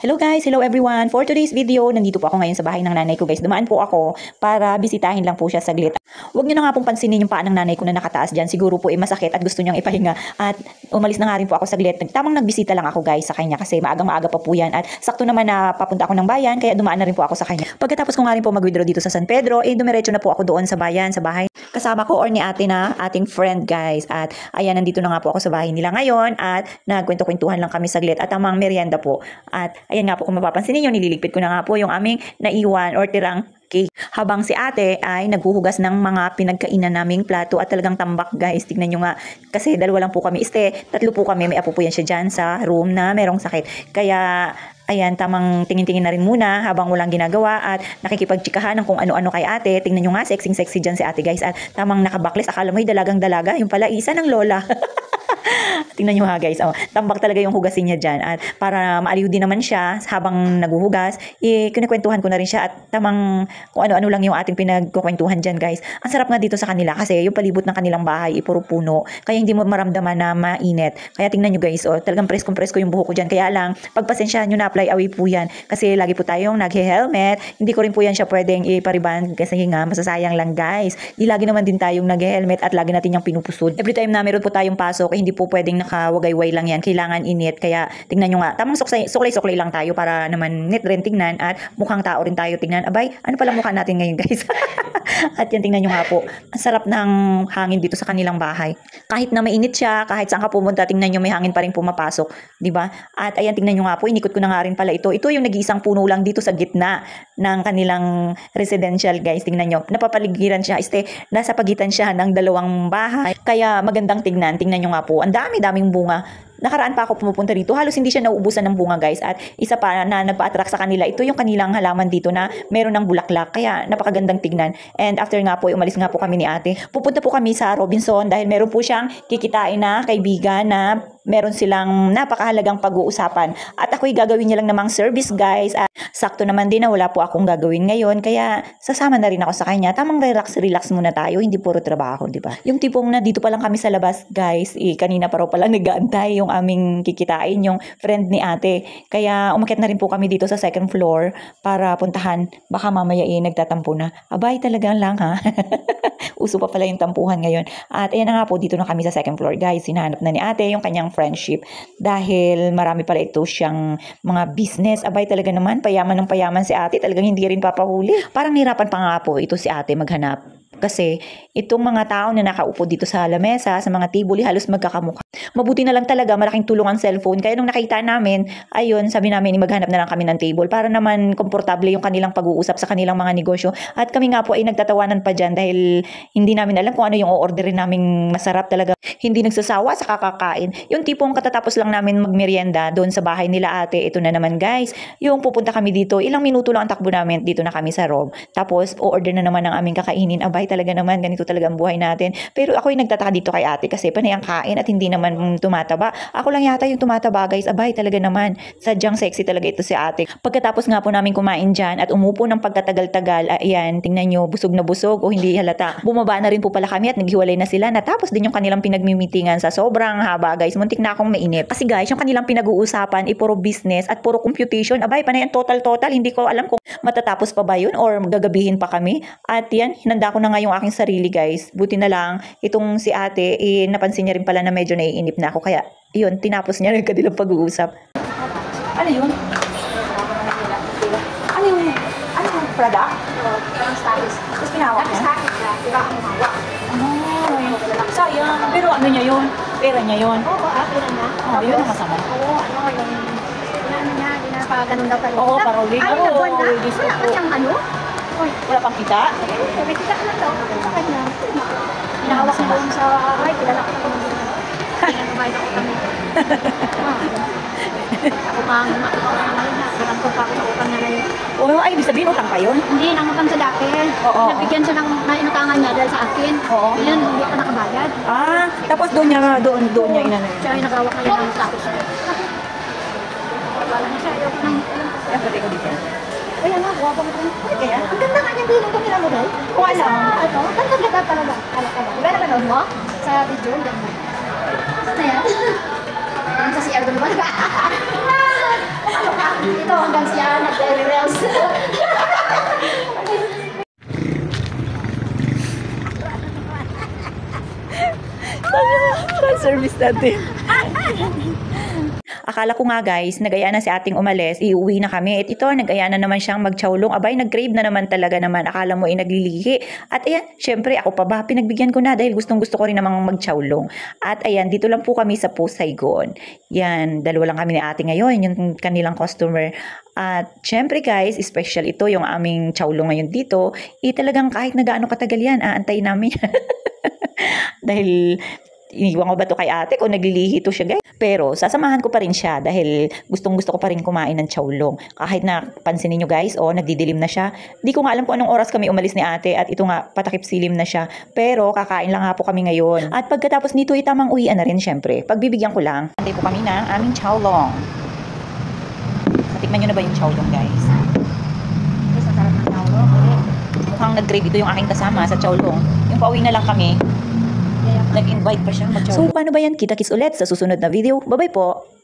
Hello guys, hello everyone. For today's video, nandito po ako ngayon sa bahay ng nanay ko guys. Dumaan po ako para bisitahin lang po siya saglit. Huwag niyo na nga pong pansinin yung paa ng nanay ko na nakataas dyan. Siguro po masakit at gusto niyang ipahinga. At umalis na nga rin po ako saglit. Tamang nagbisita lang ako guys sa kanya kasi maaga pa po yan. At sakto naman na papunta ako ng bayan kaya dumaan na rin po ako sa kanya. Pagkatapos ko nga rin po mag-withdraw dito sa San Pedro, dumiretso na po ako doon sa bayan, sa bahay. Kasama ko or ni ate na ating friend guys. At ayan, nandito na nga po ako sa bahay nila ngayon at nagkwento-kwentuhan lang kami saglit at tamang merienda po. At ayan nga po, kung mapapansin niyo, nililigpit ko na nga po yung aming naiwan or tirang cake. Habang si ate ay naghuhugas ng mga pinagkainan naming plato at talagang tambak guys. Tignan nyo nga, kasi dalawa lang po kami. Tatlo po kami. May apo po yan siya dyan sa room na merong sakit. Kaya ayan, tamang tingin-tingin na rin muna habang walang ginagawa at nakikipagtsikahan ng kung ano-ano kay ate. Tingnan nyo nga, sexy dyan si ate guys. At tamang nakabaklis, akala mo'y dalagang-dalaga. Yung pala, isa ng lola. Tingnan nyo ha guys, tambak talaga yung hugasin niya dyan. At para maaliw din naman siya habang naguhugas, kinikwentuhan ko na rin siya at tamang kung ano-ano lang yung ating pinagkukwentuhan dyan guys. Ang sarap nga dito sa kanila kasi yung palibot ng kanilang bahay, puro puno. Kaya hindi mo maramdaman na mainit. Kaya tingnan nyo guys, talagang presko yung buhok ko dyan. Kaya lang, pagpasensyahan nyo na apply away po yan. Kasi lagi po tayong nag-helmet. Hindi ko rin po yan siya pwedeng ipariban kasi nga masasayang lang guys. Lagi naman din tayong nag-helmet at lagi natin yung pinupusod. Every time na meron po tayong pasok, hindi po pwedeng nakawagay-way lang yan. Kailangan init. Kaya tingnan nyo nga, tamang suklay-suklay lang tayo para naman net rin tingnan at mukhang tao rin tayo tingnan. Abay, ano pala mukha natin ngayon guys? At yan, tingnan nyo nga po. Ang sarap ng hangin dito sa kanilang bahay. Kahit na mainit siya, kahit saan ka pumunta, tingnan nyo may hangin pa rin pumapasok. Diba? At ayan, tingnan nyo nga po, inikot ko na nga rin pala ito. Ito yung nag-iisang puno lang dito sa gitna ng kanilang residential guys. Tingnan nyo, napapaligiran siya. Nasa pagitan siya ng dalawang bahay. Kaya magandang tingnan. Tingnan nyo nga po. Ang daming bunga. Nakaraan pa ako pumupunta dito. Halos hindi siya nauubusan ng bunga guys. At isa pa na nagpa-attract sa kanila, ito yung kanilang halaman dito na meron ng bulaklak. Kaya napakagandang tignan. And after nga po, umalis nga po kami ni ate. Pupunta po kami sa Robinson dahil meron po siyang kikitain na kaibigan na meron silang napakahalagang pag-uusapan. At ako'y gagawin niya lang namang service guys. At sakto naman din na wala po akong gagawin ngayon. Kaya sasama na rin ako sa kanya. Tamang relax muna tayo. Hindi puro trabaho, di ba? Yung tipong na dito pa lang kami sa labas guys. Kanina pa raw pala nag-aantay yung aming kikitain, yung friend ni ate. Kaya umakyat na rin po kami dito sa second floor para puntahan. Baka mamaya nagtatampo na. Abay, talagang lang ha. Uso pa pala yung tampuhan ngayon. At ayan na nga po, dito na kami sa second floor guys. Hinahanap na ni ate yung kanyang friendship dahil marami pala ito siyang mga business. Abay, talaga naman, payaman ng payaman si ate. Talagang hindi rin papahuli. Parang nirapan pa nga po ito si ate maghanap. Kasi itong mga tao na nakaupo dito sa lamesa, sa mga table, halos magkakamukha. Mabuti na lang talaga, malaking tulong ang cellphone. Kaya nung nakita namin, ayun, sabi namin, maghanap na lang kami ng table para naman komportable yung kanilang pag-uusap sa kanilang mga negosyo. At kami nga po ay nagtatawanan pa dyan dahil hindi namin alam kung ano yung o-orderin naming masarap talaga. Hindi nagsasawa sa kakakain. Yung tipong katatapos lang namin magmerienda doon sa bahay nila ate, ito na naman guys. Yung pupunta kami dito, ilang minuto lang ang takbo namin, dito na kami sa room. Tapos, o-order na naman ang aming kakainin. Abay, talaga naman, ganito talaga ang buhay natin. Pero ako yung nagtataka dito kay ate kasi panay ang kain at hindi naman tumataba. Ako lang yata yung tumataba guys. Abay, talaga naman. Sadyang sexy talaga ito si ate. Pagkatapos nga po namin kumain dyan at umupo ng pagkatagal-tagal, ayan, tingnan nyo, busog na busog o hindi halata. Bumaba na rin po pala kami at naghiwalay na sila. Natapos din yung kanilang pinagmimitingan sa sobrang haba guys. Muntik na akong mainip. Kasi guys, yung kanilang pinag-uusapan puro business at puro computation. Abay, panay ang total. Hindi ko alam kung matatapos pa ba yun or gagabihin pa kami. At yan, hinanda ko na nga yung aking sarili guys. Buti na lang, itong si ate, napansin niya rin pala na medyo naiinip na ako. Kaya, yun, tinapos niya rin kanilang pag-uusap. Ano yun? Ano yung product? Yung status. Tapos pinawak niya? Status na. Diba ang mawak? Sayang. Pero ano niya yun? Pera niya yun? Oo, pera niya. Yun ang masama. Oo, ano niya, hindi na pa ganun daw kayo. Oo, paroli. Ay, nagbuwan na. Wala ka niyang ano? Wala pang kita? May kita ka na daw. Sa kanya. Pinahawak niya doon sa, ay, kilala ko naman doon. Pinagbabayad ako kami. Ako pang ngayon na. Parang ko pa ako sa utang niya na yun. Oo, ay, ibig sabihin, utang pa yun? Hindi, nangutang sa dati. Oo. Nabigyan siya ng inutangan niya dahil sa akin. Oo. Yun, hindi ako nakabayad. Tapos doon niya inano. Siya ay nagawak ngayon ng status niya. Wala na siya, ayaw ko nang... Yan, pati ko dito. Uy, ano, guwapo mo ito. Kaya? Ang ganda nga niyang bilong ko nila mo dahil. Kung ano? Ano, ganda talaga. Diba napanood mo? Sa video, ganda. Saan na yan? Yan sa CR doon ba? Ano ka? Ito. hanggang siya nag-reels. Service natin. Akala ko nga guys, nag-aya na si ating umalis, iuwi na kami. At ito, nag-aya na naman siyang magchawlong. Abay, nag-crave na naman talaga naman. Akala mo ay naglilihi. At ayan, syempre ako pa ba, pinagbigyan ko na dahil gustong gusto ko rin namang magchawlong. At ayan, dito lang po kami sa Post Saigon. Yan, dalawa lang kami ni ate ngayon, yung kanilang customer. At syempre guys, special ito yung aming chawlong ngayon dito. Talagang kahit na gaano katagal yan, aantayin namin. Dahil iniwan ko ba to kay ate kung naglilihi to siya guys. Pero sasamahan ko pa rin siya dahil gustong gusto ko pa rin kumain ng chawlong. Kahit na pansinin nyo guys, nagdidilim na siya. Di ko nga alam kung anong oras kami umalis ni ate at ito nga patakip silim na siya. Pero kakain lang nga po kami ngayon. At pagkatapos nito ay tamang uwian na rin syempre. Pagbibigyan ko lang. Antay po kami ng aming chawlong. Natikman nyo na ba yung chawlong guys? Guys, ang sarap ng chawlong. Mukhang nag-grave ito yung aking kasama sa chawlong. Yung pauwi na lang kami. Nag-invite pa siya mag-chawlong. So, paano ba yan? Kita-kits ulit sa susunod na video. Bye-bye po!